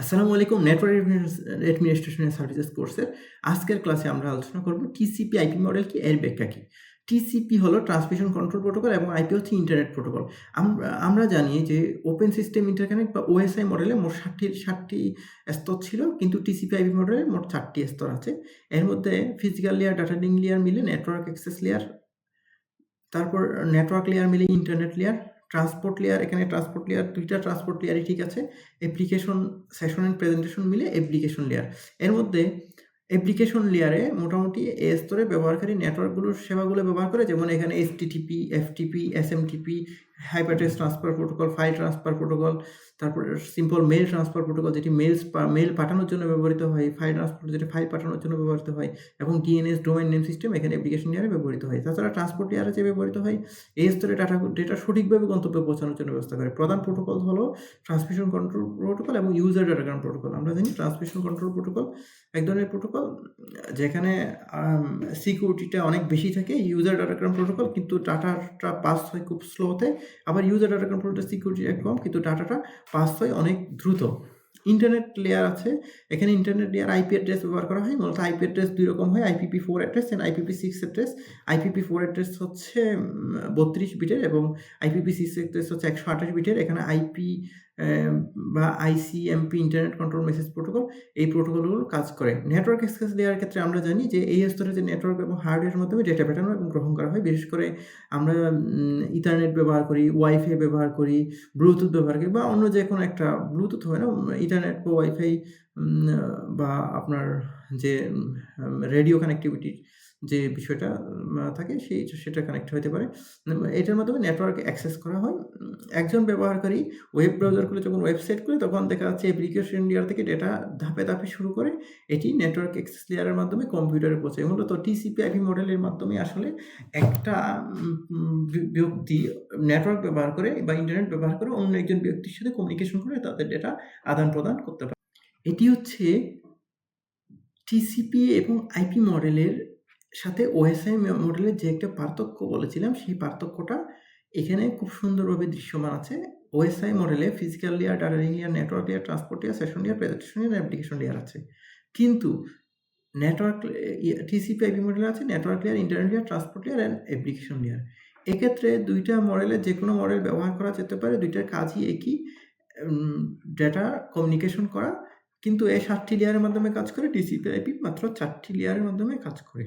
আসসালামু আলাইকুম। Network administration and services কোর্সের আজকের ক্লাসে আমরা আলোচনা করব টিসিপি আইপি মডেল কি, এর ব্যাখ্যা কি। টিসিপি হলো ট্রান্সমিশন কন্ট্রোল প্রোটোকল এবং আইপি হচ্ছে ইন্টারনেট প্রোটোকল। আমরা জানি যে ওপেন সিস্টেম ইন্টারকানেক্ট বা ওএসআই মডেলে মোট 60টি স্তর ছিল, কিন্তু টিসিপি আইপি মডেলে মোট 4টি স্তর আছে। এর মধ্যে physical layer, data link layer মিলে নেটওয়ার্ক অ্যাক্সেস লেয়ার, তারপর নেটওয়ার্ক লেয়ার মিলে ইন্টারনেট লেয়ার, ট্রান্সপোর্ট লেয়ার, এখানে ট্রান্সপোর্ট লেয়ার ২টা ট্রান্সপোর্ট লেয়ারই ঠিক আছে। অ্যাপ্লিকেশন সেশন এন্ড প্রেজেন্টেশন মিলে অ্যাপ্লিকেশন লেয়ার। এর মধ্যে অ্যাপ্লিকেশন লেয়ারে মোটামুটি এ স্তরে ব্যবহারকারী নেটওয়ার্কগুলোর সেবাগুলো ব্যবহার করে, যেমন এখানে HTTP, FTP, SMTP, hypertext transfer protocol, file transfer protocol, তারপর সিম্পল মেইল ট্রান্সফার প্রোটোকল যেটি মেইল পাঠানোর জন্য ব্যবহৃত হয়, ফাইল ট্রান্সফার যেটা ফাইল পাঠানোর জন্য ব্যবহৃত হয়, এবং ডিএনএস ডোমেইন নেম সিস্টেম এখানে অ্যাপ্লিকেশন লেয়ারে ব্যবহৃত হয়। তাছাড়া ট্রান্সপোর্ট লেয়ারে যে ব্যবহৃত হয় এই স্তরে ডেটা সঠিকভাবে গন্তব্যে পৌঁছানোর জন্য ব্যবস্থা করে। প্রধান প্রোটোকল হলো ট্রান্সমিশন কন্ট্রোল প্রোটোকল এবং ইউজার ডাটাগ্রাম প্রোটোকল। আমরা জানি ট্রান্সমিশন কন্ট্রোল প্রোটোকল এক ধরনের প্রোটোকল যেখানে সিকিউরিটিটা অনেক বেশি থাকে। ইউজার ডাটাগ্রাম প্রোটোকল কিন্তু ডাটাটা পাস হয় খুব স্লোতে। আবার ইউজার ডাটাগ্রাম প্রোটোকল সিকিউরিটিটা কম, কিন্তু ডাটাটা পাস হয় অনেক দ্রুত। ইন্টারনেট লেয়ার আছে। এখানে ইন্টারনেট লেয়ার আইপি অ্যাড্রেস ব্যবহার করা হয়। মূলত আইপি অ্যাড্রেস ২ রকম হয়, IPv4 address and IPv6 address. IPv4 address হচ্ছে 32 বিটের এবং IPv6 অ্যাড্রেস হচ্ছে 128 বিটের। এখানে আইপি বা ICMP internet control message protocol, এই প্রোটোকলগুলো কাজ করে। নেটওয়ার্ক অ্যাক্সেস লেয়ারের ক্ষেত্রে আমরা জানি যে এই স্তরে যে নেটওয়ার্ক এবং হার্ডওয়্যারের মাধ্যমে ডেটা পাঠানো এবং গ্রহণ করা হয়। বিশেষ করে আমরা ইথারনেট ব্যবহার করি, ওয়াইফাই ব্যবহার করি, ব্লুটুথ ব্যবহার করি, বা অন্য যেকোনো একটা ব্লুটুথ হয় না, ইথারনেট বা ওয়াইফাই, বা আপনার যে রেডিও কানেক্টিভিটির যে বিষয়টা থাকে সেটা কানেক্ট হতে পারে। এটার মাধ্যমে নেটওয়ার্ক অ্যাক্সেস করা হয়। একজন ব্যবহারকারী ওয়েব ব্রাউজার খুলে যখন ওয়েবসাইট খুলে তখন দেখা যাচ্ছে অ্যাপ্লিকেশন লেয়ার থেকে ডেটা ধাপে ধাপে শুরু করে এটি নেটওয়ার্ক অ্যাক্সেস লেয়ারের মাধ্যমে কম্পিউটারে পৌঁছায়। মূলত টিসিপি আইপি মডেলের মাধ্যমে আসলে একটা ব্যক্তি নেটওয়ার্ক ব্যবহার করে বা ইন্টারনেট ব্যবহার করে অন্য একজন ব্যক্তির সাথে কমিউনিকেশন করে তাদের ডেটা আদান-প্রদান করতে পারে। এটি হচ্ছে টিসিপি এবং আইপি মডেলের সাথে ওএসআই মডেলের যে একটা পার্থক্য বলেছিলাম, সেই পার্থক্যটা এখানে খুব সুন্দরভাবে দৃশ্যমান আছে। ওএসআই মডেলে physical layer, data link layer, network layer, transport layer, session layer, presentation layer, application layer আছে। কিন্তু নেটওয়ার্ক টিসিপি আইপি মডেলে আছে network layer, internet layer, transport layer and application layer. এক্ষেত্রে ২টা মডেলের যেকোনো মডেল ব্যবহার করা যেতে পারে। ২টার কাজই একই, ডেটা কমিউনিকেশন করা। কিন্তু এই ৭টি লেয়ারের মাধ্যমে কাজ করে, টিসিপি আইপি মাত্র ৪টি লেয়ারের মাধ্যমে কাজ করে।